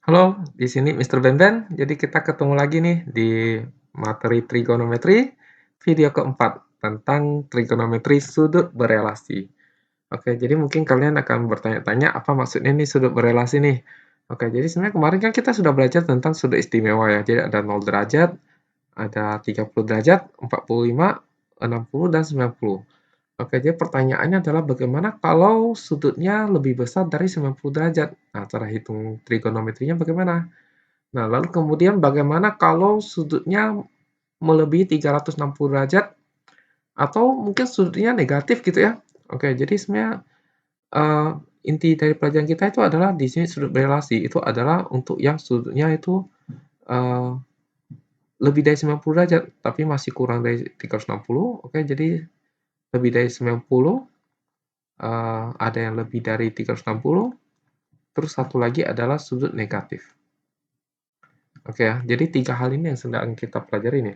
Halo, di sini Mr. Benben. Jadi kita ketemu lagi nih di materi trigonometri video keempat tentang trigonometri sudut berelasi. Oke, jadi mungkin kalian akan bertanya-tanya apa maksudnya nih sudut berelasi nih. Oke, jadi sebenarnya kemarin kan kita sudah belajar tentang sudut istimewa ya. Jadi ada 0 derajat, ada 30 derajat, 45, 60, dan 90. Oke, jadi pertanyaannya adalah bagaimana kalau sudutnya lebih besar dari 90 derajat? Nah, cara hitung trigonometrinya bagaimana? Nah, lalu kemudian bagaimana kalau sudutnya melebihi 360 derajat atau mungkin sudutnya negatif gitu ya. Oke, jadi sebenarnya eee, inti dari pelajaran kita itu adalah di sini sudut berelasi itu adalah untuk yang sudutnya itu eee, lebih dari 90 derajat, tapi masih kurang dari 360. Oke, jadi lebih dari 90, ada yang lebih dari 360, terus satu lagi adalah sudut negatif. Oke ya, jadi 3 hal ini yang sedang kita pelajari nih.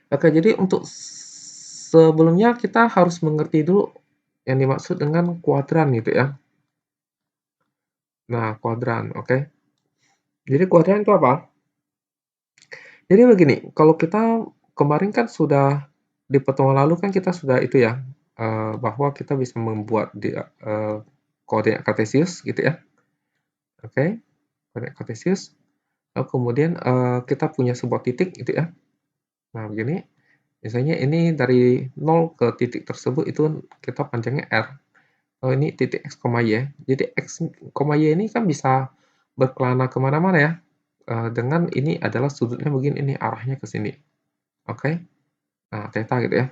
Oke, jadi untuk sebelumnya kita harus mengerti dulu yang dimaksud dengan kuadran gitu ya. Nah, kuadran, oke. Jadi kuadran itu apa? Jadi begini, kalau kita kemarin kan sudah di pertemuan lalu kan kita sudah itu ya, bahwa kita bisa membuat koordinat kartesius gitu ya. Oke, koordinat kartesius. Lalu kemudian kita punya sebuah titik gitu ya. Nah, begini. Misalnya ini dari 0 ke titik tersebut itu kita panjangnya R. Oh, ini titik X, Y. Jadi X, Y ini kan bisa berkelana kemana-mana ya. Dengan ini adalah sudutnya begini, ini arahnya ke sini. Oke. Nah, theta gitu ya.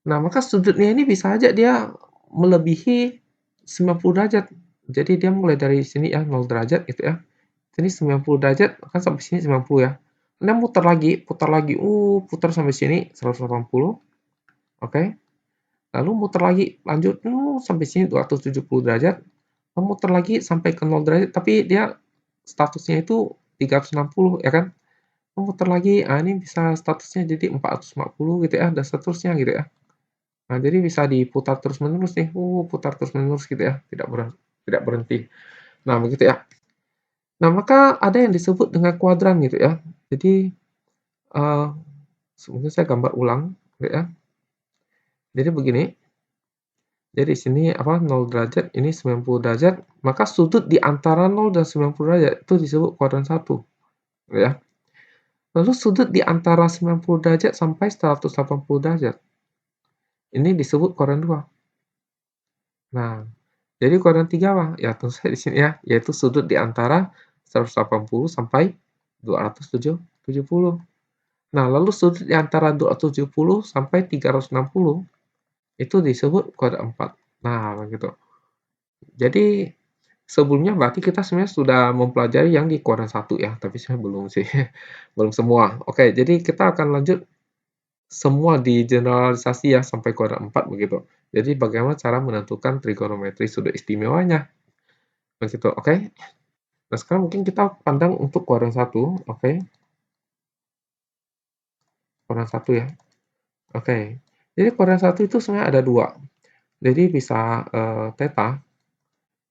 Nah, maka sudutnya ini bisa aja dia melebihi 90 derajat. Jadi dia mulai dari sini ya, 0 derajat gitu ya. Sini 90 derajat, kan sampai sini 90 ya. Anda putar lagi, putar sampai sini 180. Oke. Lalu muter lagi, lanjut sampai sini 270 derajat, lalu muter lagi sampai ke 0 derajat, tapi dia statusnya itu 360 ya kan. Muter lagi, ini bisa statusnya jadi 440 gitu ya, dan seterusnya gitu ya. Nah, jadi bisa diputar terus-menerus nih, putar terus-menerus gitu ya, tidak berhenti. Nah, begitu ya. Nah, maka ada yang disebut dengan kuadran gitu ya. Jadi, eee, mungkin saya gambar ulang gitu ya. Jadi begini, jadi di sini apa 0 derajat, ini 90 derajat, maka sudut di antara 0 dan 90 derajat itu disebut kuadran 1, ya. Lalu sudut di antara 90 derajat sampai 180 derajat, ini disebut kuadran 2. Nah, jadi kuadran 3 apa? Ya tentu saja di sini ya, yaitu sudut di antara 180 sampai 270. Nah, lalu sudut di antara 270 sampai 360 itu disebut kuadran 4. Nah, begitu. Jadi sebelumnya berarti kita sebenarnya sudah mempelajari yang di kuadran 1 ya, tapi saya belum sih, belum semua. Oke, jadi kita akan lanjut semua di generalisasi ya sampai kuadran 4 begitu. Jadi bagaimana cara menentukan trigonometri sudut istimewanya, begitu, oke. Nah, sekarang mungkin kita pandang untuk kuadran 1, oke. Kuadran 1 ya, oke. Jadi kuadran 1 itu sebenarnya ada 2. Jadi bisa, theta,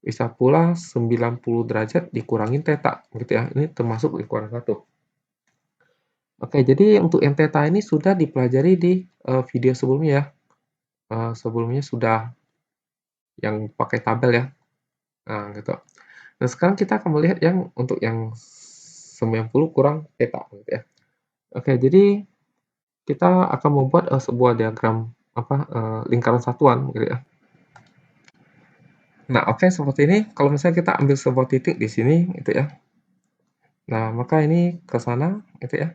bisa pula 90 derajat dikurangin theta, gitu ya. Ini termasuk di kuadran 1. Oke, jadi untuk yang theta ini sudah dipelajari di video sebelumnya ya. Sebelumnya sudah yang pakai tabel ya. Nah, gitu. Nah, sekarang kita akan melihat yang untuk yang 90 kurang theta gitu ya. Oke, jadi kita akan membuat sebuah diagram apa lingkaran satuan gitu ya. Nah, oke seperti ini. Kalau misalnya kita ambil sebuah titik di sini gitu ya. Nah, maka ini ke sana gitu ya.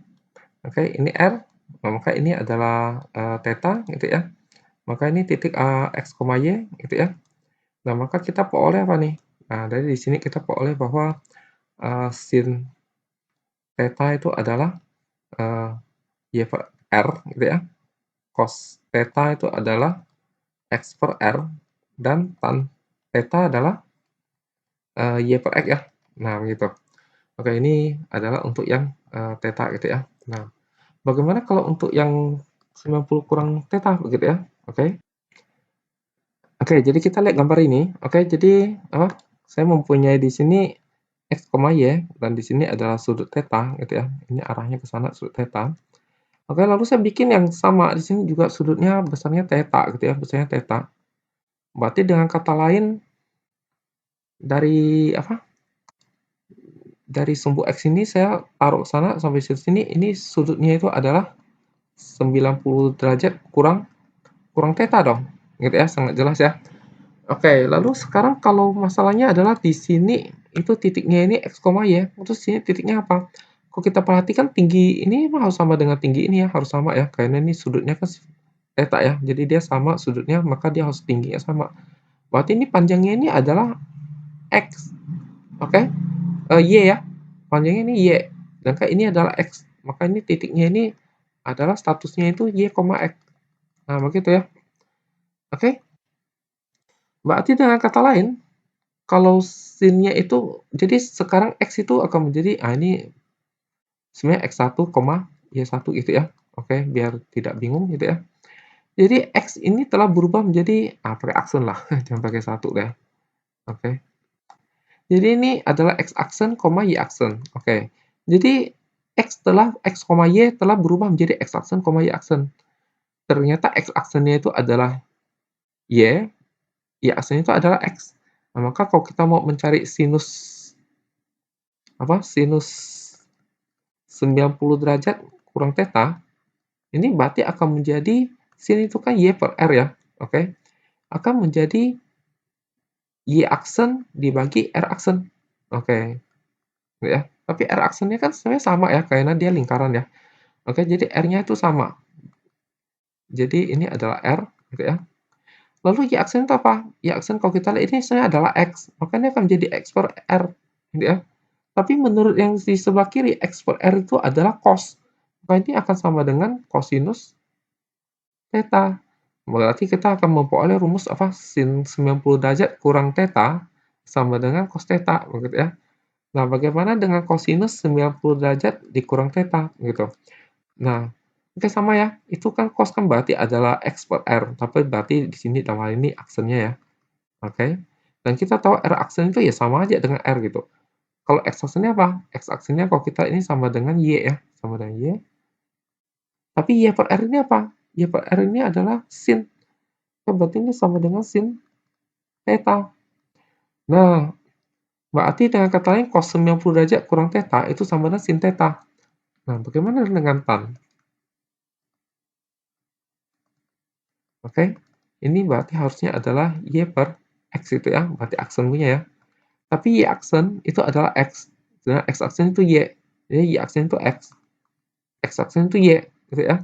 Oke, ini R. Nah, maka ini adalah theta gitu ya. Maka ini titik X, Y gitu ya. Nah, maka kita peroleh apa nih? Nah, dari di sini kita peroleh bahwa sin theta itu adalah Y per R gitu ya. Cos theta itu adalah X per R dan tan theta adalah Y per X ya. Nah, begitu. Oke, ini adalah untuk yang theta gitu ya. Nah, bagaimana kalau untuk yang 90 kurang theta begitu ya? Oke. Oke, jadi kita lihat gambar ini. Oke, jadi apa? Saya mempunyai di sini X, Y, dan di sini adalah sudut theta gitu ya. Ini arahnya ke sana sudut theta. Oke, lalu saya bikin yang sama di sini juga sudutnya besarnya theta gitu ya, besarnya theta. Berarti dengan kata lain dari apa? Dari sumbu X ini saya taruh ke sana sampai sini, ini sudutnya itu adalah 90 derajat kurang theta dong. Gitu ya, sangat jelas ya. Oke, lalu sekarang kalau masalahnya adalah di sini itu titiknya ini X, Y, terus sini titiknya apa? Kalau kita perhatikan tinggi ini harus sama dengan tinggi ini ya, harus sama ya, karena ini sudutnya kan theta ya, jadi dia sama sudutnya, maka dia harus tingginya sama. Berarti ini panjangnya ini adalah X, oke? Y ya, panjangnya ini Y, sedangkan ini adalah X, maka ini titiknya ini adalah statusnya itu Y, X. Nah, begitu ya. Oke? Berarti dengan kata lain, kalau sin-nya itu, jadi sekarang X itu akan menjadi, ini sebenarnya X1, Y1 gitu ya. Oke, biar tidak bingung gitu ya. Jadi X ini telah berubah menjadi, pakai aksen lah, jangan pakai satu deh. Oke. Jadi ini adalah X aksen, Y aksen. Oke. Jadi X, Y telah berubah menjadi X aksen, Y aksen. Ternyata X aksennya itu adalah Y, Y aksennya itu adalah X. Nah, maka kalau kita mau mencari sinus sinus 90 derajat kurang theta, ini berarti akan menjadi sin itu kan Y per R ya. Oke. Akan menjadi Y aksen dibagi R aksen. Oke. Ya. Tapi R aksennya kan sebenarnya sama ya, karena dia lingkaran ya. Oke, jadi R-nya itu sama. Jadi ini adalah R, gitu ya. Lalu Y aksen itu apa? Y aksen kalau kita lihat ini sebenarnya adalah X, makanya akan menjadi X per R, gitu ya. Tapi menurut yang di sebelah kiri, X per R itu adalah cos. Maka ini akan sama dengan cosinus theta. Berarti kita akan memperoleh rumus sin 90 derajat kurang theta sama dengan cos theta, begitu ya. Nah, bagaimana dengan cosinus 90 derajat dikurang theta, gitu. Nah, oke sama ya, itu kan cos kan berarti adalah X per R, tapi berarti di sini dalam hal ini aksennya ya, oke. Dan kita tahu R aksen itu ya sama aja dengan R gitu. Kalau X aksennya apa? X aksennya kalau kita ini sama dengan Y ya, sama dengan Y. Tapi Y per R ini apa? Y per R ini adalah sin. Kan berarti ini sama dengan sin theta. Nah, berarti dengan kata lain cos 90 derajat kurang theta itu sama dengan sin theta. Nah, bagaimana dengan tan? Oke, ini berarti harusnya adalah Y per X itu ya, berarti aksen punya ya. Tapi Y aksen itu adalah X, sedangkan X aksen itu Y. Jadi Y aksen itu X aksen itu Y, gitu ya.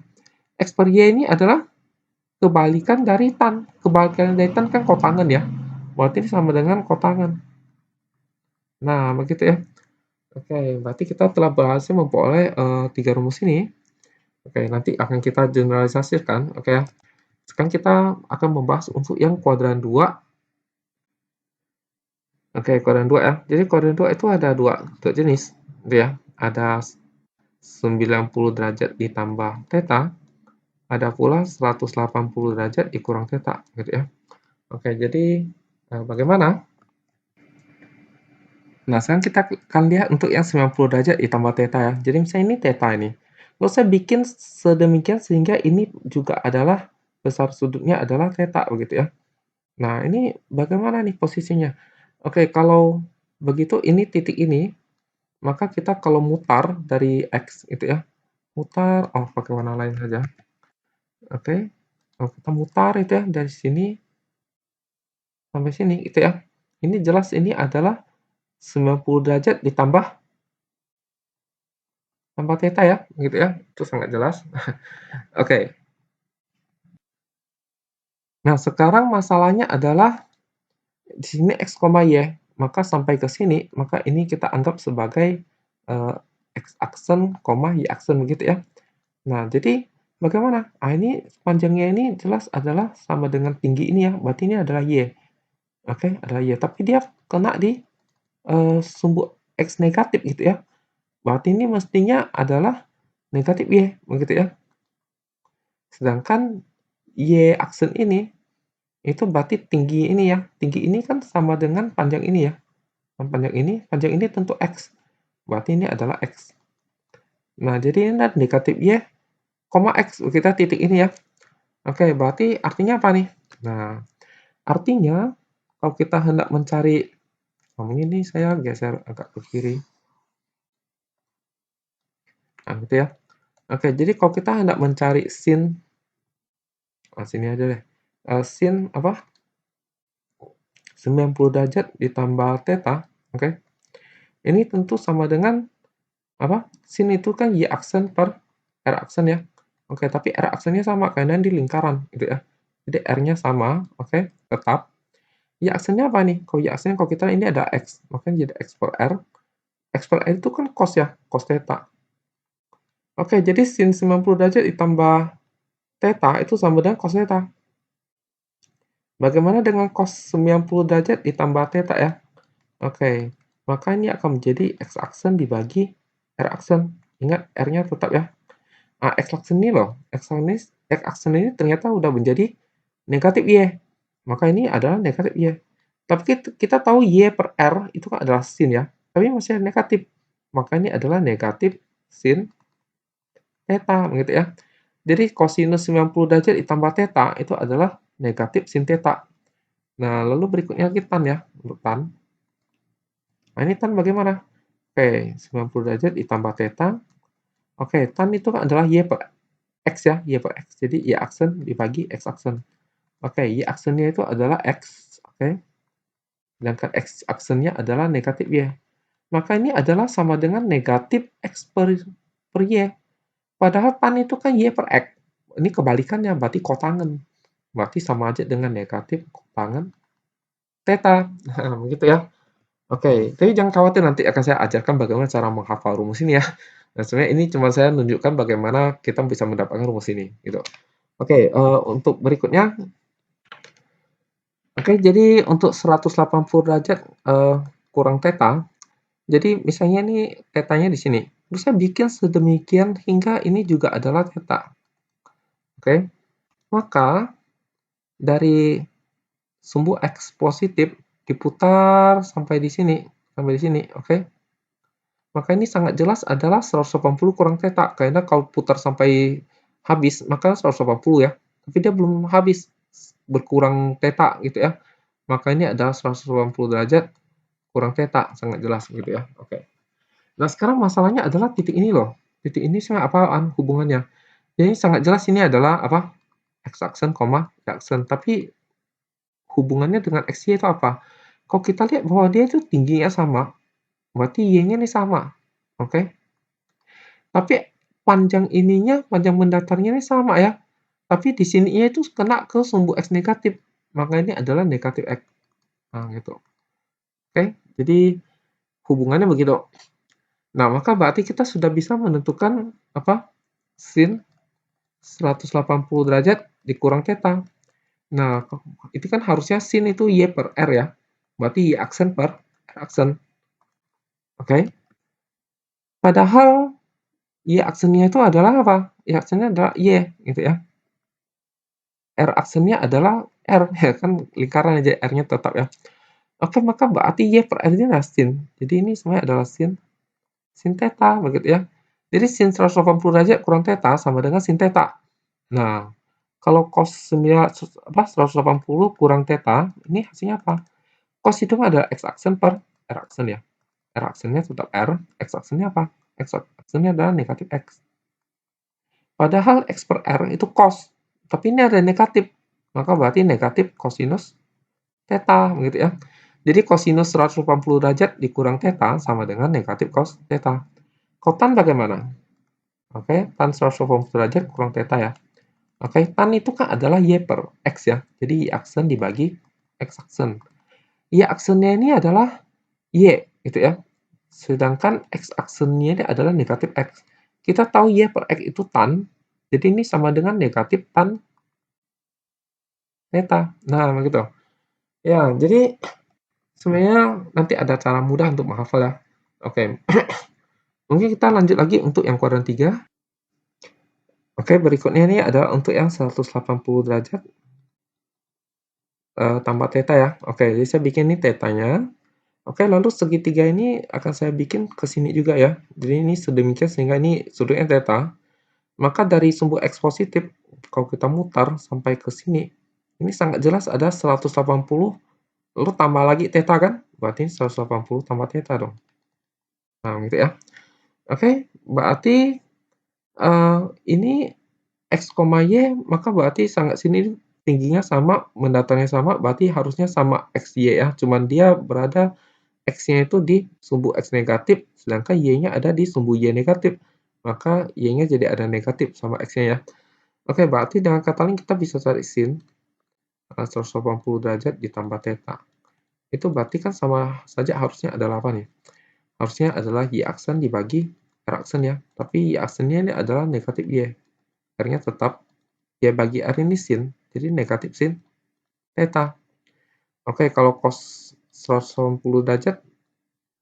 X per Y ini adalah kebalikan dari tan. Kebalikan dari tan kan kotangan ya. Berarti ini sama dengan kotangan. Nah, begitu ya. Oke, berarti kita telah berhasil memperoleh 3 rumus ini. Oke, nanti akan kita generalisasikan. Oke ya. Sekarang kita akan membahas untuk yang kuadran 2. Oke, kuadran 2 ya. Jadi kuadran 2 itu ada dua jenis, gitu ya. Ada 90 derajat ditambah theta, ada pula 180 derajat dikurang theta, gitu ya. Oke, jadi bagaimana? Nah, sekarang kita akan lihat untuk yang 90 derajat ditambah theta ya. Jadi misalnya ini theta ini. Lalu saya bikin sedemikian sehingga ini juga adalah besar sudutnya adalah theta, begitu ya. Nah, ini bagaimana nih posisinya? Oke, kalau begitu ini titik ini, maka kita kalau mutar dari X itu ya, mutar, pakai warna lain saja. Oke, kalau kita mutar itu ya dari sini sampai sini itu ya. Ini jelas ini adalah 90 derajat ditambah tambah theta ya, gitu ya. Itu sangat jelas. Oke. Nah, sekarang masalahnya adalah di sini X, Y. Maka sampai ke sini, maka ini kita anggap sebagai X aksen, Y aksen begitu ya. Nah, jadi bagaimana? Ini panjangnya ini jelas adalah sama dengan tinggi ini ya, berarti ini adalah Y. Oke, adalah Y, tapi dia kena di sumbu X negatif gitu ya. Berarti ini mestinya adalah negatif Y, begitu ya. Sedangkan Y aksen ini itu berarti tinggi ini ya. Tinggi ini kan sama dengan panjang ini ya. panjang ini tentu X. Berarti ini adalah X. Nah, jadi ini negatif Y, X. Kita titik ini ya. Oke, berarti artinya apa nih? Nah, artinya kalau kita hendak mencari, ini saya geser agak ke kiri. Nah, gitu ya. Oke, jadi kalau kita hendak mencari sin, sini aja deh. Sin apa? 90 derajat ditambah theta, oke. Ini tentu sama dengan apa? Sin itu kan y aksen per r aksen ya. Oke, tapi r aksennya sama karena di lingkaran gitu ya. Jadi r-nya sama, oke, tetap. Y aksennya apa nih? Kalau y aksennya kalau kita ini ada x, makanya jadi x per r. X per r itu kan cos ya, cos theta. Oke, jadi sin 90 derajat ditambah theta itu sama dengan cos theta. Bagaimana dengan cos 90 derajat ditambah theta ya? Oke, maka ini akan menjadi x aksen dibagi r aksen. Ingat r-nya tetap ya. Nah, x aksen ini loh, x aksen ini ternyata udah menjadi negatif y. Maka ini adalah negatif y. Tapi kita tahu y per r itu kan adalah sin ya, tapi masih negatif. Maka ini adalah negatif sin theta, begitu ya. Jadi kosinus 90 derajat ditambah theta itu adalah negatif sin theta. Nah, lalu berikutnya lagi tan ya, untuk tan. Nah, ini tan bagaimana? Oke, 90 derajat ditambah theta. Oke, tan itu kan adalah y per x ya, y per x. Jadi y aksen dibagi x aksen. Oke, y aksennya itu adalah x, oke. Sedangkan x aksennya adalah negatif y. Maka ini adalah sama dengan negatif x per y. Padahal tan itu kan y per x. Ini kebalikannya, berarti kotangen. Berarti sama aja dengan negatif kotangen theta. Nah, begitu ya. Oke, tapi jangan khawatir, nanti akan saya ajarkan bagaimana cara menghafal rumus ini ya. Nah, sebenarnya ini cuma saya menunjukkan bagaimana kita bisa mendapatkan rumus ini, gitu. Oke, untuk berikutnya, oke, jadi untuk 180 derajat kurang theta, jadi misalnya ini tetanya di sini. Terus saya bikin sedemikian hingga ini juga adalah theta. Oke, maka dari sumbu X positif diputar sampai di sini, oke. Maka ini sangat jelas adalah 180 kurang theta, karena kalau putar sampai habis, maka 180 ya. Tapi dia belum habis, berkurang theta gitu ya. Maka ini adalah 180 derajat kurang theta, sangat jelas gitu ya. Oke. Nah, sekarang masalahnya adalah titik ini loh. Titik ini sama apaan hubungannya? Jadi sangat jelas ini adalah apa? X aksen, Y aksen. Tapi hubungannya dengan X-Y itu apa? Kalau kita lihat bahwa dia itu tingginya sama, berarti Y-nya ini sama. Oke. Tapi panjang mendatarnya ini sama ya. Tapi di sininya itu kena ke sumbu X negatif. Maka ini adalah negatif X. Nah, gitu. Oke. Jadi hubungannya begitu. Nah, maka berarti kita sudah bisa menentukan apa? Sin 180 derajat dikurang theta. Nah, itu kan harusnya sin itu Y per R ya. Berarti Y aksen per R aksen. Oke. Padahal Y aksennya itu adalah apa? Y aksennya adalah Y, gitu ya. R aksennya adalah R, ya kan lingkaran aja, R-nya tetap ya. Oke, maka berarti Y per R-nya adalah sin. Jadi ini semuanya adalah sin theta, begitu ya. Jadi sin 180 derajat kurang theta sama dengan sin theta. Nah, kalau cos 180 kurang theta, ini hasilnya apa? Cos itu adalah X aksen per R aksen ya. R aksennya tetap R, X aksennya apa? X aksennya adalah negatif X. Padahal X per R itu cos, tapi ini ada negatif. Maka berarti negatif cosinus theta, begitu ya. Jadi cosinus 180 derajat dikurang theta sama dengan negatif cos theta. Kalau tan bagaimana? Oke, tan 180 derajat kurang theta ya. Oke, tan itu kan adalah Y per X ya. Jadi Y aksen dibagi X aksen. Y aksennya ini adalah Y, gitu ya. Sedangkan X aksennya ini adalah negatif X. Kita tahu Y per X itu tan, jadi ini sama dengan negatif tan theta. Nah, begitu. Ya, jadi sebenarnya nanti ada cara mudah untuk menghafal ya. Oke. Mungkin kita lanjut lagi untuk yang kuadran 3. Oke, berikutnya ini adalah untuk yang 180 derajat tambah theta ya. Oke, jadi saya bikin ini tetanya. Oke, lalu segitiga ini akan saya bikin ke sini juga ya. Jadi ini sedemikian sehingga ini sudutnya theta. Maka dari sumbu X positif, kalau kita mutar sampai ke sini, ini sangat jelas ada 180, lalu tambah lagi theta kan? Berarti 180 tambah theta dong. Nah, gitu ya. Oke, berarti ini X, Y, maka berarti sangat sini tingginya sama, mendatarnya sama, berarti harusnya sama X, Y ya. Cuman dia berada X-nya itu di sumbu X negatif, sedangkan Y-nya ada di sumbu Y negatif. Maka Y-nya jadi ada negatif sama X-nya ya. Oke, berarti dengan kata lain kita bisa cari sin 180 derajat ditambah theta. Itu berarti kan sama saja harusnya adalah apa nih? Harusnya adalah Y aksen dibagi R aksen ya. Tapi Y aksennya ini adalah negatif Y. R-nya tetap Y bagi R ini sin, jadi negatif sin theta. Oke, kalau cos 180 derajat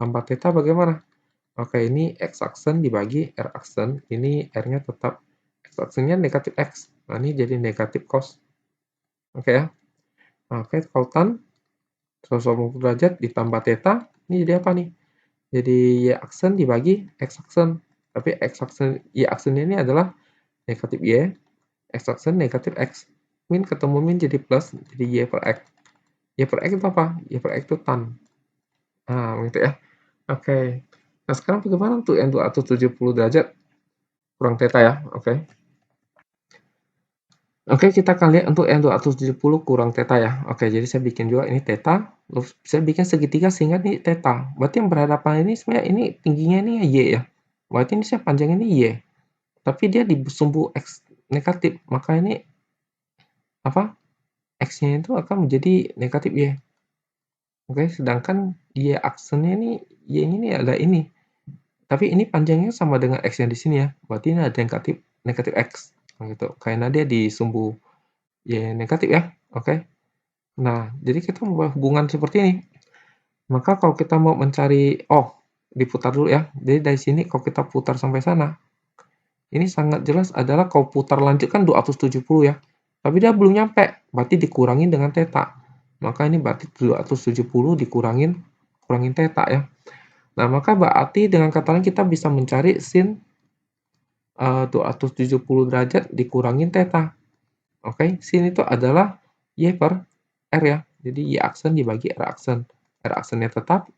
tambah theta bagaimana? Oke, ini X aksen dibagi R aksen, ini R-nya tetap X aksennya negatif X. Nah, ini jadi negatif cos. Oke ya. Oke, kalau tan 180 derajat ditambah theta, ini jadi apa nih? Jadi Y aksen dibagi X aksen. Tapi X aksen, Y aksen ini adalah negatif Y, X aksen negatif X. Min ketemu min jadi plus, jadi Y per X. Y per X itu apa? Y per X itu tan. Nah, gitu ya. Oke. Nah, sekarang bagaimana untuk yang 270 derajat kurang theta ya? Oke. Oke, kita akan lihat untuk yang 270 kurang theta ya. Oke, jadi saya bikin juga ini theta, terus saya bikin segitiga sehingga ini theta. Berarti yang berhadapan ini sebenarnya ini tingginya ini Y ya. Berarti ini saya panjang ini Y. Tapi dia di sumbu X negatif, maka ini apa? X-nya itu akan menjadi negatif Y. Oke, sedangkan Y aksennya ini Y ini ada ini. Tapi ini panjangnya sama dengan X yang di sini ya. Berarti ini ada negatif negatif X gitu. Karena dia di sumbu Y negatif ya. Oke. Nah, jadi kita membuat hubungan seperti ini. Maka kalau kita mau mencari, oh, diputar dulu ya. Jadi dari sini kalau kita putar sampai sana, ini sangat jelas adalah kalau putar lanjut kan 270 ya. Tapi dia belum nyampe, berarti dikurangin dengan theta. Maka ini berarti 270 kurangin theta ya. Nah, maka berarti dengan kata lain kita bisa mencari sin 270 derajat dikurangin theta. Oke, sin itu adalah Y per R ya. Jadi Y aksen dibagi R aksen. R aksennya tetap,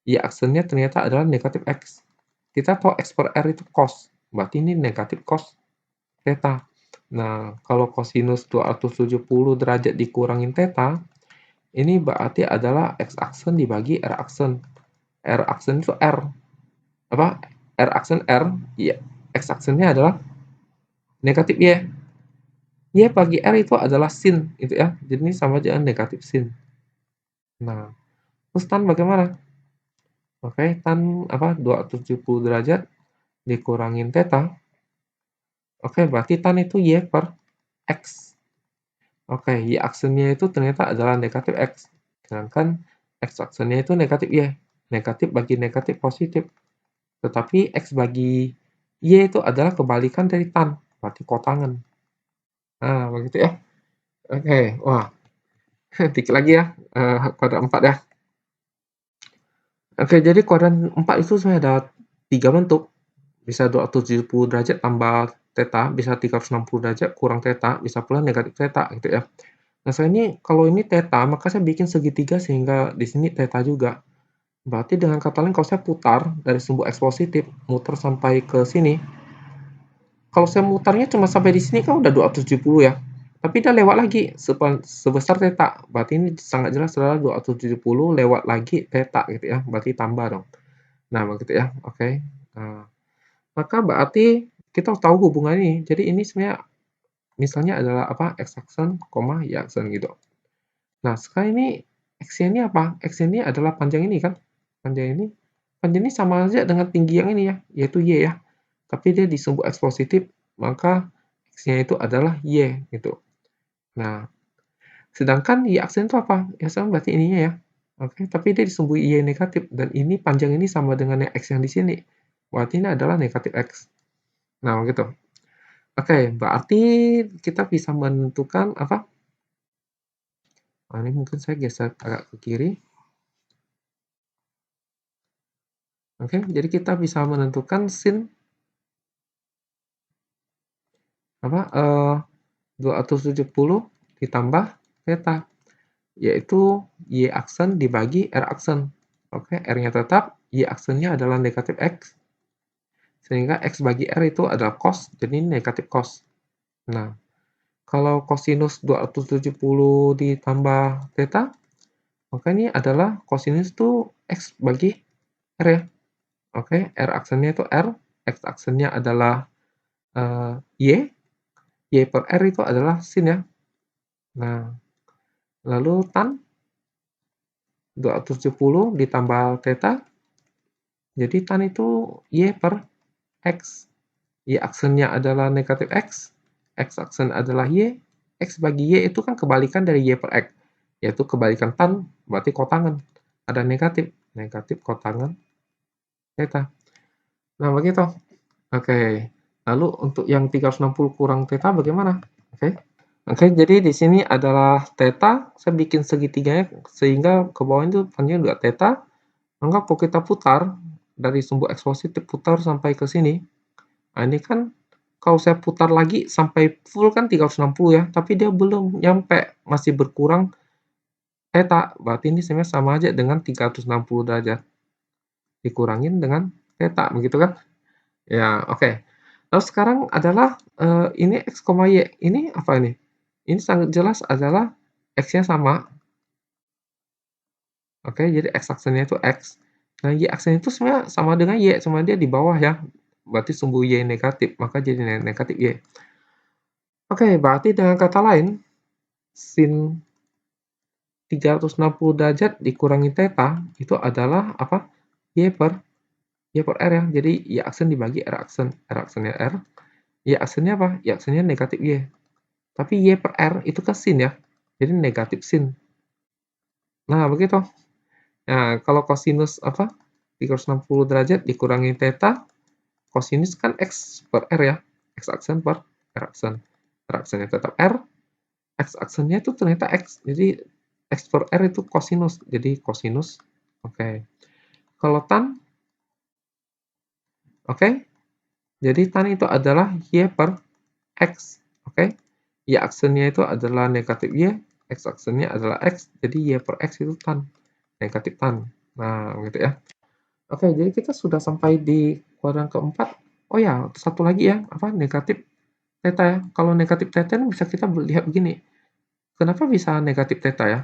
Y aksennya ternyata adalah negatif X. Kita tahu X per R itu cos, berarti ini negatif cos theta. Nah, kalau kosinus 270 derajat dikurangin theta, ini berarti adalah X aksen dibagi R aksen. R aksen itu R. Apa? R aksen R, ya. X aksennya adalah negatif Y. Y bagi R itu adalah sin, itu ya. Jadi ini sama aja dengan negatif sin. Nah, terus tan bagaimana? Oke, tan apa 270 derajat dikurangin theta. Oke, berarti tan itu Y per X. Oke, Y aksennya itu ternyata adalah negatif X. Sedangkan X aksennya itu negatif Y. Negatif bagi negatif positif. Tetapi X bagi Y itu adalah kebalikan dari tan. Berarti kotangan. Nah, begitu ya. Oke, wah. Dikit lagi ya. Kuadrat 4 ya. Oke, jadi kuadran 4 itu sebenarnya ada 3 bentuk. Bisa 270 derajat tambah theta, bisa 360 derajat kurang theta, bisa pula negatif theta gitu ya. Nah, saya ini kalau ini theta, maka saya bikin segitiga sehingga di sini theta juga. Berarti dengan kata lain kalau saya putar dari sumbu X positif, muter sampai ke sini, kalau saya mutarnya cuma sampai di sini kan udah 270 ya. Tapi dia lewat lagi sebesar theta. Berarti ini sangat jelas adalah 270 lewat lagi theta gitu ya. Berarti tambah dong. Nah, begitu ya. Oke. Nah, maka berarti kita tahu hubungan ini. Jadi ini sebenarnya misalnya adalah apa? X aksen, Y aksen gitu. Nah, sekarang ini X-nya ini apa? X ini adalah panjang ini kan? Panjang ini sama aja dengan tinggi yang ini ya, yaitu Y ya. Tapi dia di sumbu X positif, maka X-nya itu adalah Y gitu. Nah, sedangkan Y aksen itu apa? Ya sama berarti ininya ya. Oke, tapi dia di sumbu Y negatif dan ini panjang ini sama dengan yang X yang di sini. Berarti ini adalah negatif X. Nah, gitu. Oke, berarti kita bisa menentukan apa? Nah, ini mungkin saya geser agak ke kiri. Oke, jadi kita bisa menentukan sin apa, 270 ditambah theta, yaitu Y aksen dibagi R aksen. Oke, R-nya tetap, Y aksennya adalah negatif X, sehingga X bagi R itu adalah cos, jadi negatif cos. Nah, kalau kosinus 270 ditambah theta, maka ini adalah kosinus itu X bagi R ya. Oke, R aksennya itu R, X aksennya adalah Y, Y per R itu adalah sin ya. Nah, lalu tan 270 ditambah theta, jadi tan itu Y per X. Y aksennya adalah negatif X aksen adalah Y, X bagi Y itu kan kebalikan dari Y per X, yaitu kebalikan tan, berarti kotangen. Ada negatif, negatif kotangen theta. Nah, begitu. Oke. Lalu untuk yang 360 kurang theta bagaimana? Oke. Oke, jadi di sini adalah theta, saya bikin segitiganya sehingga ke bawah itu panjangnya juga theta. Maka kalau kita putar dari sumbu X positif putar sampai ke sini, nah ini kan kalau saya putar lagi sampai full kan 360 ya, tapi dia belum nyampe, masih berkurang theta. Berarti ini sebenarnya sama aja dengan 360 derajat dikurangin dengan theta, begitu kan? Ya, oke. Lalu sekarang adalah ini X, Y. Ini apa ini? Ini sangat jelas adalah X-nya sama. Oke, jadi X aksennya itu X. Nah, Y aksennya itu sebenarnya sama dengan Y, cuma dia di bawah ya. Berarti sumbu Y negatif, maka jadi negatif Y. Oke, berarti dengan kata lain, sin 360 derajat dikurangi theta itu adalah apa? Y per R ya. Jadi Y aksen dibagi R aksen. R aksennya R. Y aksennya apa? Y aksennya negatif Y. Tapi Y per R itu kan sin ya. Jadi negatif sin. Nah, begitu. Nah, kalau kosinus apa? 360 derajat dikurangi theta, kosinus kan X per R ya. X aksen per R aksen. R aksennya tetap R, X aksennya itu ternyata X. Jadi X per R itu kosinus. Jadi kosinus. Oke. Kalau tan, oke. Jadi tan itu adalah Y per X. Oke. Y aksennya itu adalah negatif Y, X aksennya adalah X. Jadi Y per X itu tan. Negatif tan. Nah, gitu ya. Oke, jadi kita sudah sampai di kuadran keempat. Oh ya, satu lagi ya, apa negatif theta ya. Kalau negatif theta ini bisa kita lihat begini. Kenapa bisa negatif theta ya?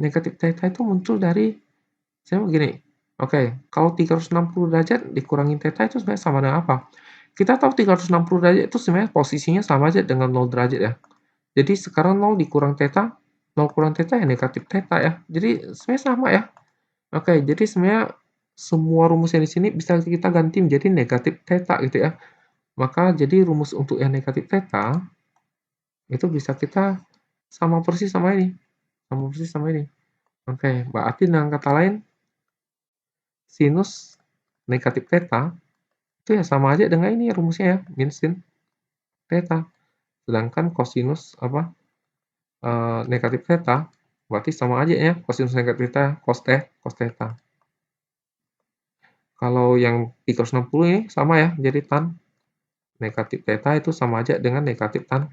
Negatif theta itu muncul dari, saya begini. Oke, kalau 360 derajat dikurangi theta itu sebenarnya sama dengan apa? Kita tahu 360 derajat itu sebenarnya posisinya sama aja dengan 0 derajat ya. Jadi sekarang 0 dikurang theta, 0 kurang theta ya negatif theta ya. Jadi sebenarnya sama ya. Oke, jadi sebenarnya semua rumus yang di sini bisa kita ganti menjadi negatif theta gitu ya. Maka jadi rumus untuk yang negatif theta itu bisa kita sama persis sama ini. Sama persis sama ini. Oke, berarti dengan kata lain sinus negatif theta itu ya sama aja dengan ini rumusnya ya, min sin theta. Sedangkan kosinus apa? Negatif theta berarti sama aja ya, kosinus negatif theta cos theta. Kalau yang 360 ini sama ya, jadi tan negatif theta itu sama aja dengan negatif tan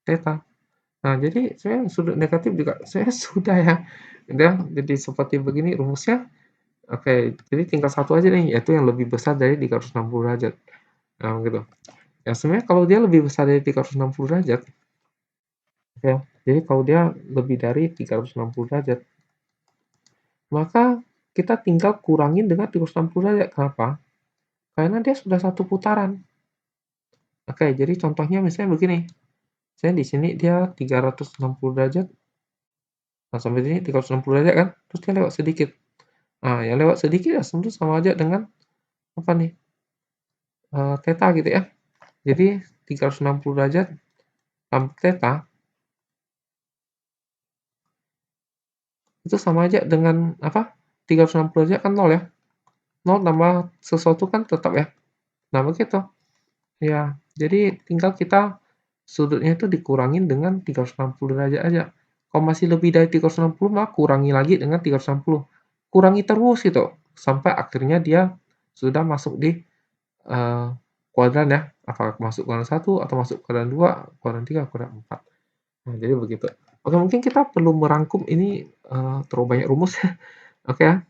theta. Nah, jadi saya sudut negatif juga saya sudah ya. Udah, jadi seperti begini rumusnya. Oke, jadi tinggal satu aja nih, yaitu yang lebih besar dari 360 derajat. Nah, gitu. Ya, sebenarnya kalau dia lebih besar dari 360 derajat, ya, jadi kalau dia lebih dari 360 derajat, maka kita tinggal kurangin dengan 360 derajat. Kenapa? Karena dia sudah satu putaran. Oke, jadi contohnya misalnya begini. Saya di sini dia 360 derajat. Nah, sampai sini 360 derajat kan? Terus dia lewat sedikit. Nah, yang lewat sedikit ya tentu sama aja dengan apa nih? Theta gitu ya. Jadi 360 derajat tambah theta itu sama aja dengan apa? 360 derajat kan 0 ya. 0 tambah sesuatu kan tetap ya. Nah, begitu. Ya, jadi tinggal kita sudutnya itu dikurangin dengan 360 derajat aja. Kalau masih lebih dari 360 maka kurangi lagi dengan 360. Kurangi terus gitu sampai akhirnya dia sudah masuk di kuadran ya, apakah masuk kuadran 1 atau masuk kuadran 2, kuadran 3, kuadran 4. Nah, jadi begitu. Oke, mungkin kita perlu merangkum ini, terlalu banyak rumus. Oke ya.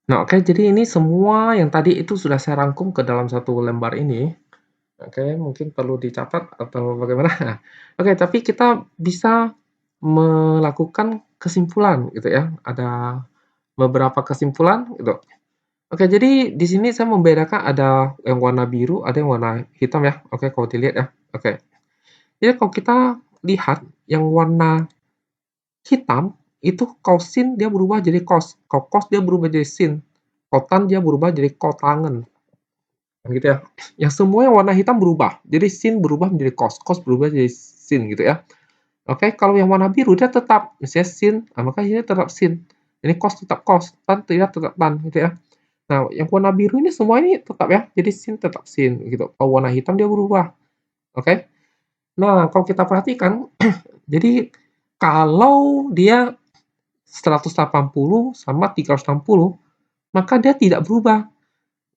Nah, oke, jadi ini semua yang tadi itu sudah saya rangkum ke dalam satu lembar ini. Oke, mungkin perlu dicatat atau bagaimana. Nah, oke, tapi kita bisa melakukan kesimpulan gitu ya. Ada beberapa kesimpulan gitu. Oke, jadi di sini saya membedakan ada yang warna biru, ada yang warna hitam ya. Oke, kalau dilihat ya. Oke. Jadi kalau kita lihat yang warna hitam itu kosin dia berubah jadi kos. Kalau kos dia berubah jadi sin. Kotan dia berubah jadi kotangen. Gitu ya. Yang semua yang warna hitam berubah. Jadi sin berubah menjadi kos, kos berubah jadi sin gitu ya. Oke, kalau yang warna biru dia tetap misalnya sin, maka dia tetap sin. Ini kos tetap kos, tan tidak tetap tan gitu ya. Nah, yang warna biru ini semua ini tetap ya. Jadi sin tetap sin gitu. Kalau warna hitam dia berubah. Oke. Nah, kalau kita perhatikan jadi kalau dia 180 sama 360 maka dia tidak berubah.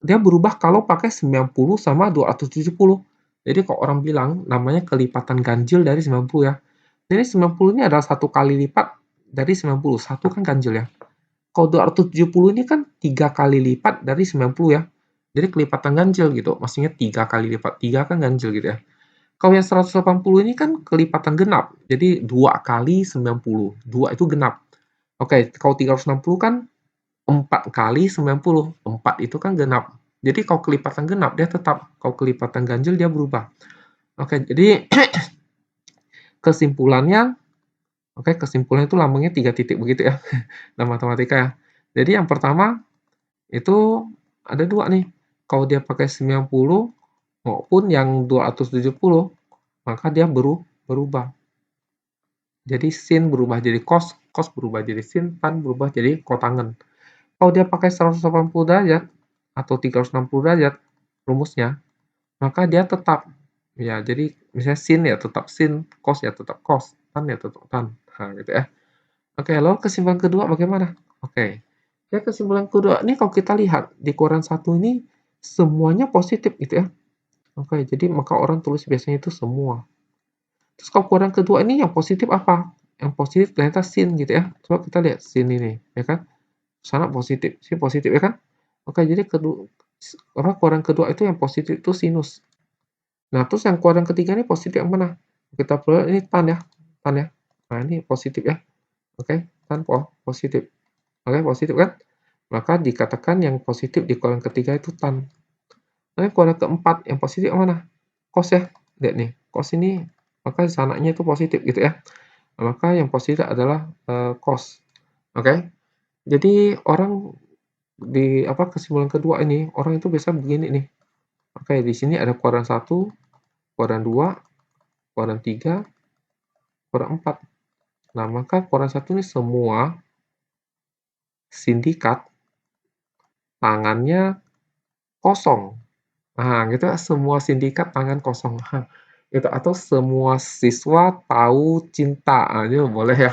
Dia berubah kalau pakai 90 sama 270. Jadi kalau orang bilang namanya kelipatan ganjil dari 90 ya. Jadi 90 ini adalah satu kali lipat dari 90. Satu kan ganjil ya. Kalau 270 ini kan 3 kali lipat dari 90 ya. Jadi kelipatan ganjil gitu. Maksudnya 3 kali lipat. 3 kan ganjil gitu ya. Kalau yang 180 ini kan kelipatan genap. Jadi 2 kali 90. 2 itu genap. Oke, kalau 360 kan 4 kali 90. 4 itu kan genap. Jadi kalau kelipatan genap dia tetap. Kalau kelipatan ganjil dia berubah. Oke, jadi kesimpulannya, kesimpulannya itu lambangnya 3 titik begitu ya. Dalam matematika ya. Jadi yang pertama itu ada 2 nih. Kalau dia pakai 90 maupun yang 270, maka dia berubah. Jadi sin berubah jadi cos, cos berubah jadi sin, tan berubah jadi kotangen. Kalau dia pakai 180 derajat atau 360 derajat rumusnya, maka dia tetap ya. Jadi misalnya sin ya tetap sin, cos ya tetap cos, tan ya tetap tan. Nah, gitu ya. Oke, lalu kesimpulan kedua bagaimana? Oke. Ya, kesimpulan kedua ini kalau kita lihat di kuadran 1 ini semuanya positif gitu ya. Oke, jadi maka orang tulis biasanya itu semua. Terus kalau kuadran kedua ini yang positif apa? Yang positif ternyata sin gitu ya. Coba kita lihat sin ini, ya kan? Sana positif, sin positif ya kan? Oke, jadi kuadran kedua itu yang positif itu sinus. Nah, terus yang kuadran ketiga ini positif yang mana? Kita perlu ini tan ya, tan ya. Nah, ini positif ya. Oke, tan positif. Oke, positif kan? Maka dikatakan yang positif di kuadran ketiga itu tan. Nah, kuadran keempat yang positif yang mana? Cos ya. Lihat nih, cos ini maka sananya itu positif gitu ya. Nah, maka yang positif adalah cos. Oke. Jadi orang di kesimpulan kedua ini orang itu bisa begini nih. Oke, di sini ada kuadran 1, kuadran 2, kuadran 3, kuadran 4. Nah, maka kuadran 1 ini semua sindikat tangannya kosong. Nah, gitu ya, semua sindikat tangan kosong. Gitu, atau semua siswa tahu cinta. Nah, itu boleh ya.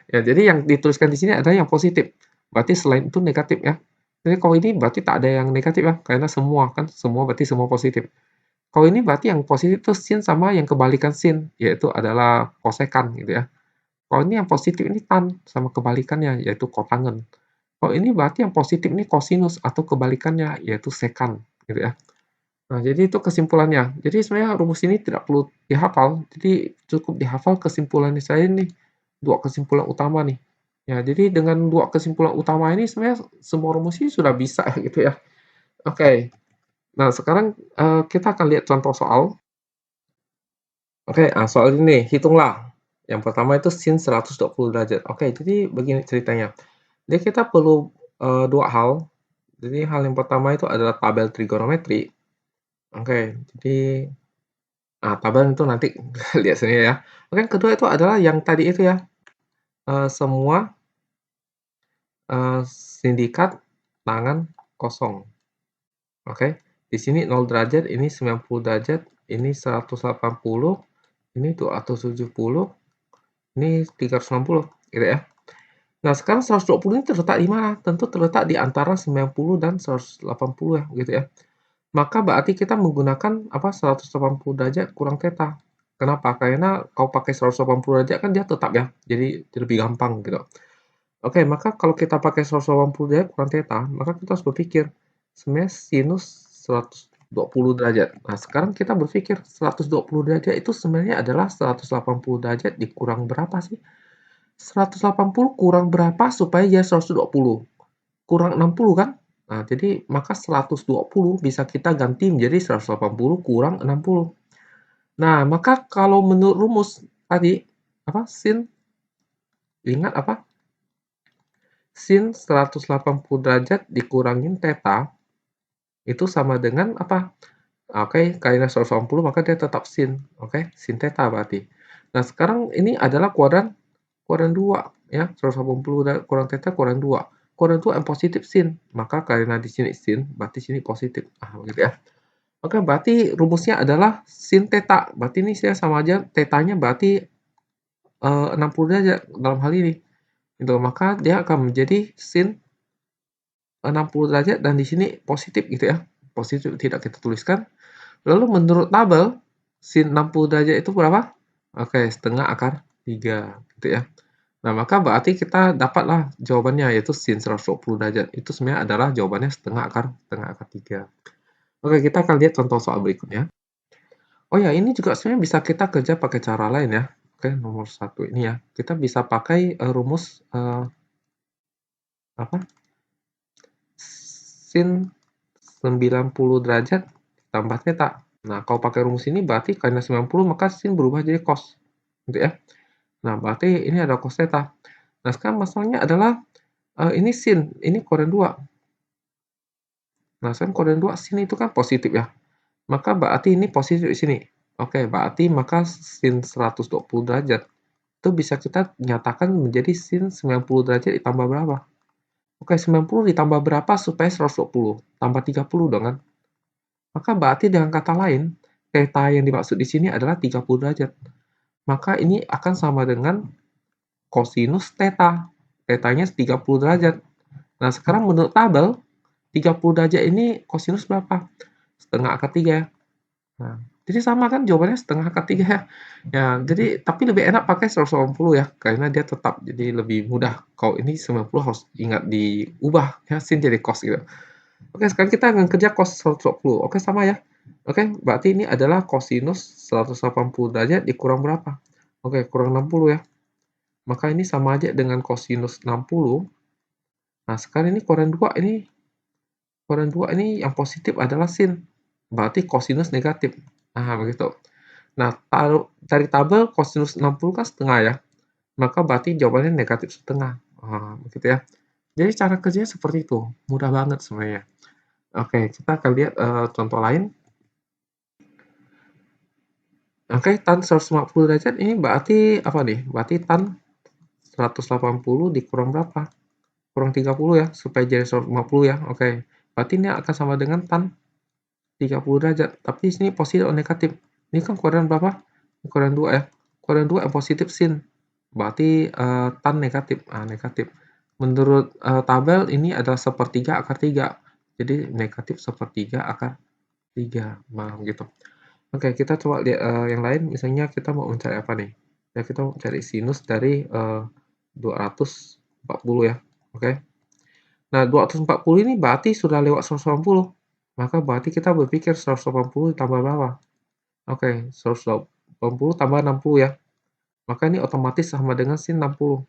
Ya, jadi yang dituliskan di sini adalah yang positif. Berarti selain itu negatif ya. Jadi kalau ini berarti tak ada yang negatif ya, karena semua kan semua berarti semua positif. Kalau ini berarti yang positif itu sin sama yang kebalikan sin, yaitu adalah kosekan gitu ya. Kalau ini yang positif ini tan sama kebalikannya, yaitu kotangen. Kalau ini berarti yang positif ini kosinus atau kebalikannya, yaitu sekan gitu ya. Nah, jadi itu kesimpulannya. Jadi sebenarnya rumus ini tidak perlu dihafal, jadi cukup dihafal kesimpulannya saya ini, 2 kesimpulan utama nih. Ya, jadi dengan 2 kesimpulan utama ini sebenarnya semua rumus ini sudah bisa gitu ya. Oke. Nah, sekarang, kita akan lihat contoh soal. Oke, soal ini nih, hitunglah. Yang pertama itu sin 120 derajat. Oke, jadi begini ceritanya. Jadi kita perlu, 2 hal. Jadi hal yang pertama itu adalah tabel trigonometri. Oke, jadi tabel itu nanti lihat sendiri ya. Oke, yang kedua itu adalah yang tadi itu ya, semua, sindikat tangan kosong. Oke, di sini 0 derajat, ini 90 derajat, ini 180, ini 270, ini 360 gitu ya. Nah, sekarang 120 ini terletak di mana? Tentu terletak di antara 90 dan 180 ya, gitu ya. Maka berarti kita menggunakan apa 180 derajat kurang theta. Kenapa? Karena kalau pakai 180 derajat kan dia tetap ya, jadi lebih gampang gitu. Oke, maka kalau kita pakai 180 derajat kurang theta, maka kita harus berpikir sebenarnya sinus 120 derajat. Nah, sekarang kita berpikir 120 derajat itu sebenarnya adalah 180 derajat dikurang berapa sih? 180 kurang berapa supaya dia 120? Kurang 60 kan? Nah, jadi maka 120 bisa kita ganti menjadi 180 kurang 60. Nah, maka kalau menurut rumus tadi, apa, ingat apa? Sin 180 derajat dikurangin theta, itu sama dengan apa? Oke, karena 180 maka dia tetap sin, oke? Sin theta berarti. Nah, sekarang ini adalah kuadran kuadran 2 ya, 180 kurang theta kuadran 2. Kuadran 2 yang positif sin, maka karena di sini sin, berarti sini positif. Begitu ya. Oke, berarti rumusnya adalah sin theta. Berarti ini saya sama aja tetanya berarti 60 derajat dalam hal ini. Itu maka dia akan menjadi sin 60 derajat dan di sini positif gitu ya. Positif tidak kita tuliskan. Lalu menurut tabel sin 60 derajat itu berapa? Oke, setengah akar 3 gitu ya. Nah, maka berarti kita dapatlah jawabannya yaitu sin 120 derajat. Itu sebenarnya adalah jawabannya setengah akar 3. Oke, kita akan lihat contoh soal berikutnya. Oh ya, ini juga sebenarnya bisa kita kerja pakai cara lain ya. Oke, nomor satu ini ya. Kita bisa pakai rumus apa? Sin 90 derajat tambah theta. Nah, kalau pakai rumus ini berarti karena 90 maka sin berubah jadi cos. Gitu ya. Nah, berarti ini ada cos theta. Nah, sekarang masalahnya adalah ini sin, ini koren 2. Nah, sekarang koren 2 sin itu kan positif ya. Maka berarti ini positif di sini. Oke, berarti maka sin 120 derajat itu bisa kita nyatakan menjadi sin 90 derajat ditambah berapa? Oke, 90 ditambah berapa supaya 120? Tambah 30 dong kan? Maka berarti dengan kata lain, theta yang dimaksud di sini adalah 30 derajat. Maka ini akan sama dengan kosinus theta. Thetanya 30 derajat. Nah, sekarang menurut tabel, 30 derajat ini kosinus berapa? Setengah akar 3. Nah, jadi sama kan jawabannya setengah akar 3 ya. Ya, jadi tapi lebih enak pakai 180 ya, karena dia tetap jadi lebih mudah. Kalau ini 90 harus ingat diubah ya, sin jadi cos gitu. Oke, sekarang kita akan kerja cos 120. Oke, sama ya. Oke, berarti ini adalah kosinus 180 derajat dikurang berapa? Oke, kurang 60 ya. Maka ini sama aja dengan kosinus 60. Nah, sekarang ini koren 2 ini yang positif adalah sin. Berarti kosinus negatif. Nah, begitu. Nah, cari tabel kosinus 60 kan setengah ya. Maka berarti jawabannya negatif setengah. Begitu ya. Jadi cara kerjanya seperti itu. Mudah banget sebenarnya. Oke, kita akan lihat contoh lain. Oke, tan 150 derajat ini berarti apa nih? Berarti tan 180 dikurang berapa? Kurang 30 ya, supaya jadi 150 ya. Oke, berarti ini akan sama dengan tan 30 derajat. Tapi di sini positif atau negatif? Ini kan kuadran berapa? Kuadran 2 ya. Kuadran 2 yang positif sin. Berarti tan negatif. Negatif. Menurut tabel ini adalah sepertiga akar 3. Jadi negatif sepertiga akar 3. Nah, gitu. Oke, kita coba lihat yang lain. Misalnya kita mau mencari apa nih? Ya, kita mau mencari sinus dari 240 ya. Oke. Nah, 240 ini berarti sudah lewat 180. Maka berarti kita berpikir 180 tambah berapa? Oke, 180 tambah 60 ya. Maka ini otomatis sama dengan sin 60.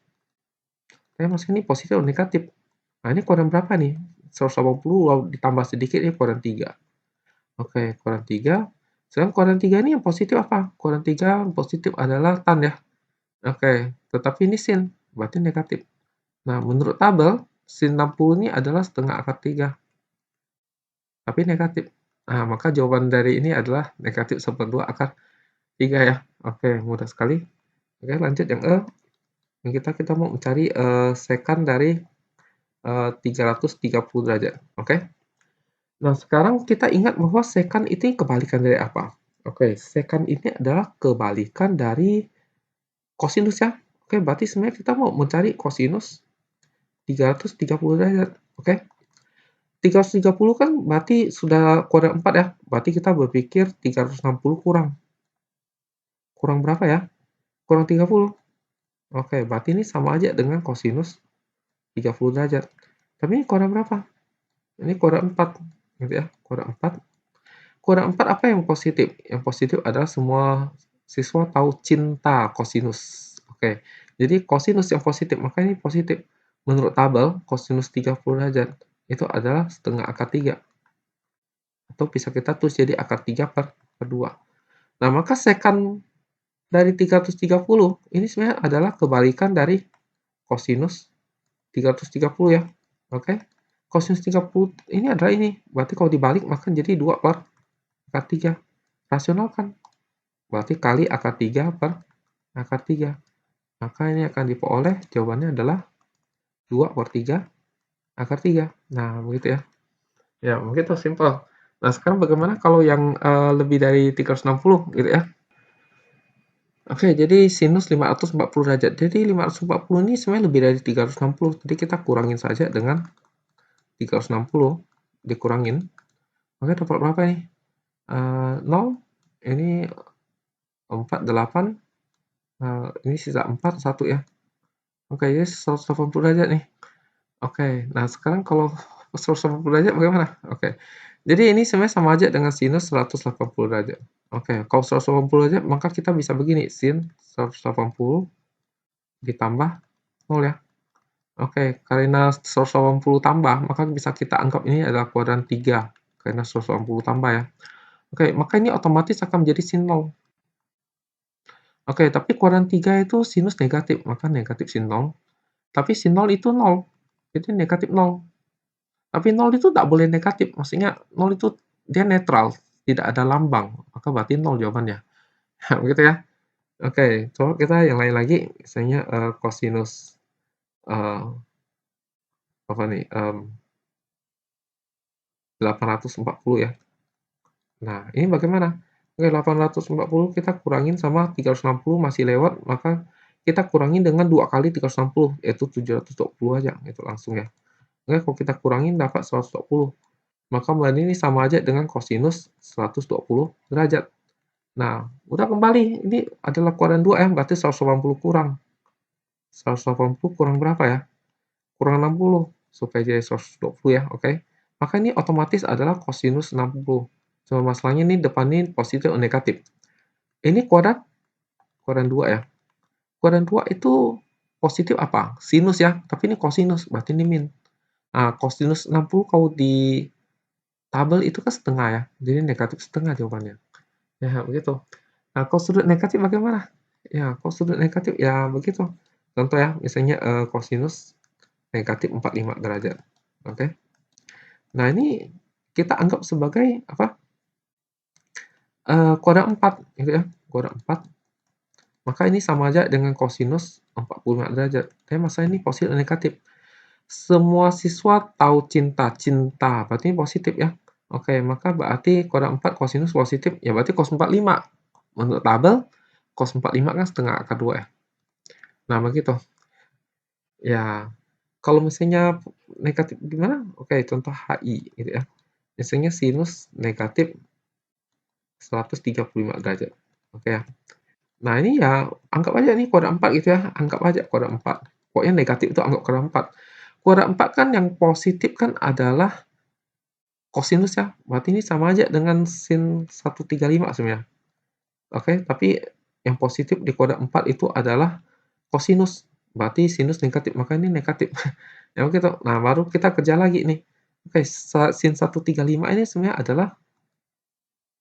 Maksudnya ini positif atau negatif? Nah, ini kuadran berapa nih? 180 ditambah sedikit ini kuadran 3. Oke, kuadran 3. Sekarang kuadran 3 ini yang positif apa? Kuadran 3 yang positif adalah tan ya. Oke, tetapi ini sin, berarti negatif. Nah, menurut tabel, sin 60 ini adalah setengah akar 3. Tapi negatif. Nah, maka jawaban dari ini adalah negatif 1/2 akar 3 ya. Oke, mudah sekali. Oke, lanjut yang E. Yang kita mau mencari sekan dari 330 derajat. Oke. Nah, sekarang kita ingat bahwa sekan itu kebalikan dari apa? Oke, sekan ini adalah kebalikan dari kosinus ya. Oke, berarti sebenarnya kita mau mencari kosinus 330 derajat, oke? 330 kan berarti sudah kuadran 4 ya, berarti kita berpikir 360 kurang. Kurang berapa ya? Kurang 30. Oke, berarti ini sama aja dengan kosinus 30 derajat. Tapi ini kuadran berapa? Ini kuadran 4, gitu ya, kuadran 4. Kuadran 4 apa yang positif? Yang positif adalah semua siswa tahu cinta kosinus. Oke, jadi kosinus yang positif, maka ini positif. Menurut tabel, kosinus 30 derajat itu adalah setengah akar 3. Atau bisa kita tulis jadi akar 3 per 2. Nah, maka sekant dari 330 ini sebenarnya adalah kebalikan dari kosinus 330 ya. Oke. Kosinus 30 ini adalah ini. Berarti kalau dibalik maka jadi 2 per akar 3. Rasional kan? Berarti kali akar 3 per akar 3. Maka ini akan diperoleh jawabannya adalah 2 per 3 akar 3. Nah, begitu ya. Ya, mungkin itu simpel. Nah, sekarang bagaimana kalau yang lebih dari 360 gitu ya? Oke, jadi sinus 540 derajat. Jadi 540 ini sebenarnya lebih dari 360. Jadi kita kurangin saja dengan 360. Dikurangin. Oke, dapat berapa nih? 0. Ini 4, 8. Ini sisa 4, 1 ya. Oke, jadi 180 derajat nih. Oke, nah sekarang kalau 180 derajat bagaimana? Oke, jadi ini sebenarnya sama aja dengan sinus 180 derajat. Oke, kalau 180 derajat maka kita bisa begini, sin 180 ditambah 0 ya. Oke, karena 180 tambah, maka bisa kita anggap ini adalah kuadran 3, karena 180 tambah ya. Oke, maka ini otomatis akan menjadi sin 0. Oke, tapi kuadran 3 itu sinus negatif, maka negatif sin 0. Tapi sin 0 itu 0, jadi negatif 0. Tapi 0 itu tak boleh negatif, maksudnya 0 itu dia netral, tidak ada lambang, maka berarti 0 jawabannya. Begitu ya. Oke, coba kita yang lain lagi, misalnya kosinus apa nih, 840 ya. Nah, ini bagaimana? Oke, 840 kita kurangin sama 360 masih lewat, maka kita kurangin dengan 2 kali 360, yaitu 720 aja, itu langsung ya. Oke, kalau kita kurangin dapat 120. Maka ini sama aja dengan kosinus 120 derajat. Nah, udah kembali, ini adalah kuadran 2 ya, berarti 180 kurang. 180 kurang berapa ya? Kurang 60, supaya jadi 120 ya, oke. Maka ini otomatis adalah kosinus 60. Cuma masalahnya ini depan ini positif atau negatif. Ini kuadran, kuadran 2 ya. Kuadran 2 itu positif apa? Sinus ya, tapi ini kosinus, berarti ini min. Nah, kosinus 60 kalau di tabel itu kan setengah ya, jadi negatif setengah jawabannya. Ya, begitu. Nah, kalau sudut negatif bagaimana? Ya, kalau sudut negatif ya begitu. Contoh ya, misalnya kosinus negatif 45 derajat. Oke. Nah, ini kita anggap sebagai apa? Kuadran 4 gitu ya. Kuadran 4. Maka ini sama aja dengan kosinus 45 derajat. Tapi masalah ini positif dan negatif. Semua siswa tahu cinta. Cinta, berarti ini positif ya. Oke, maka berarti kuadran 4 kosinus positif, ya berarti cos 45. Menurut tabel, cos 45 kan setengah akar 2 ya. Nah, begitu. Ya, kalau misalnya negatif gimana? Oke, contoh HI gitu ya. Misalnya sinus negatif 135 derajat. Oke ya. Nah, ini ya anggap aja nih kuadran 4 gitu ya. Anggap aja kuadran 4. Pokoknya negatif itu anggap kuadran 4. Kuadran 4 kan yang positif kan adalah kosinus ya. Berarti ini sama aja dengan sin 135 sebenarnya. Oke, tapi yang positif di kuadran 4 itu adalah kosinus. Berarti sinus negatif, maka ini negatif. Ya begitu. Nah, baru kita kerja lagi nih. Oke, sin 135 ini sebenarnya adalah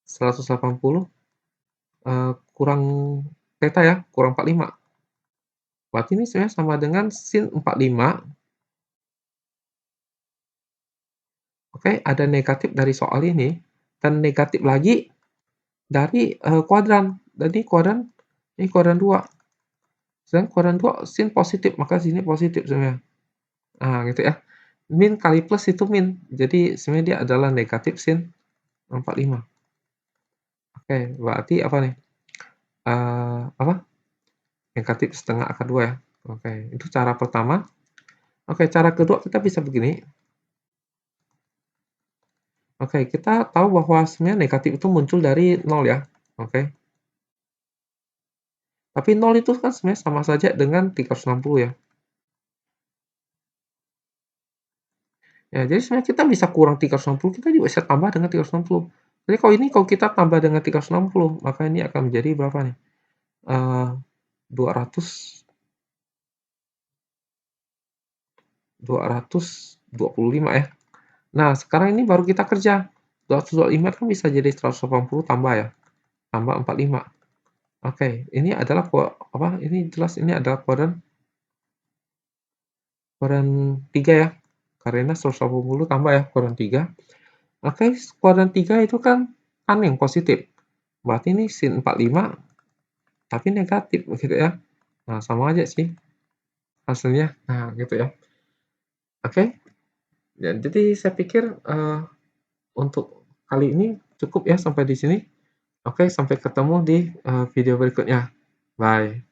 180 kurang theta ya, kurang 45. Berarti ini sebenarnya sama dengan sin 45. Oke, ada negatif dari soal ini dan negatif lagi dari kuadran. Jadi kuadran ini kuadran 2. Sedangkan kuadran 2 sin positif, maka sini positif sebenarnya. Nah, gitu ya. Min kali plus itu min. Jadi sebenarnya dia adalah negatif sin 45. Oke, berarti apa nih? Apa? Negatif setengah akar 2 ya. Oke, itu cara pertama. Oke, cara kedua kita bisa begini. Oke, kita tahu bahwa sebenarnya negatif itu muncul dari nol ya. Oke. Tapi nol itu kan sebenarnya sama saja dengan 360 ya. Ya, jadi sebenarnya kita bisa kurang 360, kita juga bisa tambah dengan 360. Jadi kalau kita tambah dengan 360, maka ini akan menjadi berapa nih? 200 225 ya. Nah, sekarang ini baru kita kerja. 225 kan bisa jadi 180 tambah ya. Tambah 45. Oke, ini adalah ini jelas ini adalah kuadran kuadran 3 ya. Karena 180 tambah ya kuadran 3. Oke, kuadran 3 itu kan yang positif. Berarti ini sin 45 tapi negatif gitu ya. Nah, sama aja sih hasilnya. Nah, gitu ya. Oke. Ya, jadi saya pikir untuk kali ini cukup ya sampai di sini. Oke, sampai ketemu di video berikutnya. Bye.